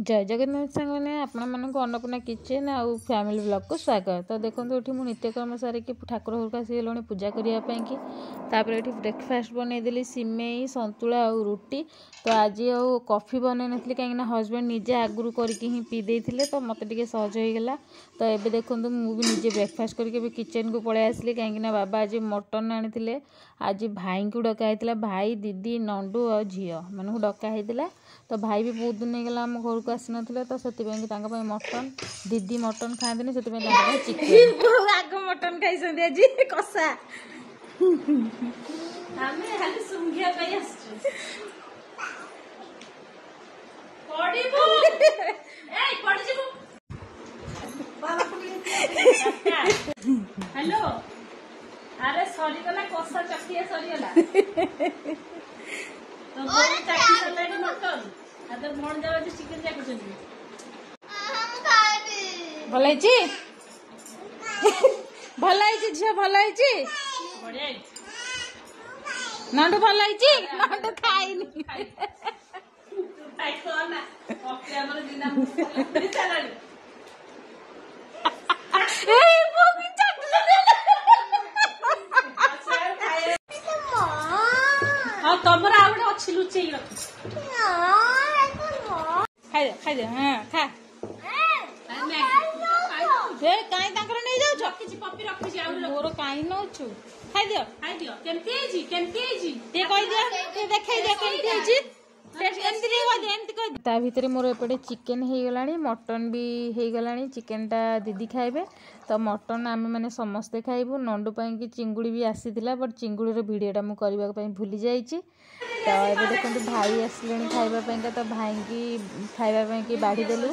जय जगन्नाथ सांग मैंने आपण मानक अन्नपूर्णा किचेन आउ फैमिली ब्लॉग को स्वागत। तो देखो ये मु नित्यकर्म सारिकी ठाकुर घर आसी पूजा करने की तापर ये ब्रेकफास्ट बनईदेली सिमेई संतुला और रुटी। तो आज कॉफी बनई नी कहीं हजबैंड निजे आगुरी करके ही पी देते तो मत टे सहज होगा। तो ये देखो मुझे निजे ब्रेकफास्ट करके किचन को पलि आसली कहीं बाबा आज मटन आनी आज भाई को डकाई भाई दीदी नंडू और झील मानू डकाई। तो भाई भी बहुत दिन होगा आम घर को आसी ना तो से मटन दीदी मटन खाते से चिकेन आग मटन खाई कषा हेलो अरे सरी गला कषा चकिया सरी गला तो चाकी सलाडी मटन आदर मन जावा जे चिकन चाकुछन्ती भलाई भलाई झिया भलाई बढ़िया नंडू भलाई नंडू खाइनी खाइ तो ना ओके हमर दिना मुस्कुरा सलाडी ए मोगी चाटले हां तमरा आवडे अछि लुचेई रख खाइ दे हां खा ए काई ताकर नै जाउ छ किछि पप्पी रखि छी आउ मोर काई न छु खाइ दियो केमती हेजी ते कहि दियो ते देखाइ दे केमती हेजी ता भितर मोर एपटे चिकेन हो गला मटन भी हो गला चिकेन टा दीदी खाइबे। तो मटन आम मैंने समस्ते खाइबू नंडू कि चिंगुड़ी भी आसीला बट चिंगुड़ी वीडियोटा मुझे करने भूली जाइए। तो ये देखो भाई आसिले खाइबापा तो भाई की खाइबापी बाढ़ी देलु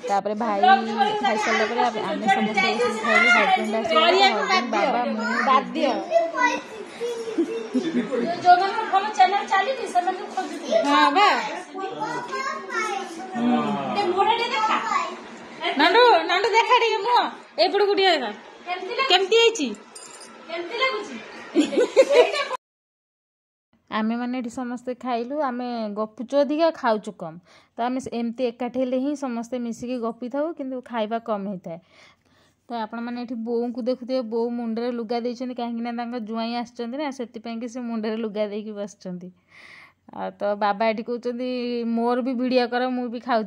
तापर भाई खाई सारा आम समस्त खाइलु हजबैंड बाबा मुझे जो भल चैनल चली हाँ बा नंडू नंडू देखा टे मुह एपड़ को देखा केमती आमे माने समस्ते खाइलु आमे गपुचु अधिका खाऊचु कम तो आम एमती एकाठी हेले ही समस्ते मिसिकी गपी थाउ किंतु खाइबा कम होता है। तो आपण मैंने बोऊ को देखुए बो मुंडे लुगा देते कहीं जुआई आसना से मुंडे लुगा देकी बस। तो बाबा ये कहते मोर भी वीडियो कर मु भी खाऊँ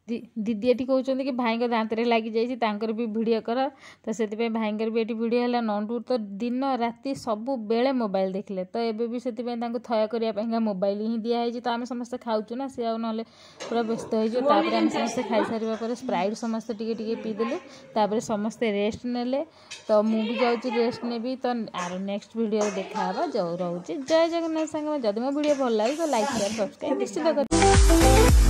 दीदी ये कहते कि भाई दांत लगी जाइए भी वीडियो कर तो से भाई भी ये वीडियो है नंडू तो दिन राति सब बेले मोबाइल देखले तो एबे भी से थय करने मोबाइल ही दिखाई। तो आम समस्ते खाऊँ ना सी ना पूरा व्यस्त होपर आम समस्ते खाई सारा स्प्राइट समस्ते टी पीदेलु तापर समस्ते रेस्ट नेले। तो मुझे जाऊँगी रेस्ट नेबी तो आर नेक्स्ट वीडियो देखा जो रोचे जय जगन्नाथ सांग जदि मो वीडियो भल लगे तो लाइक शेयर सब्सक्राइब निश्चित कर।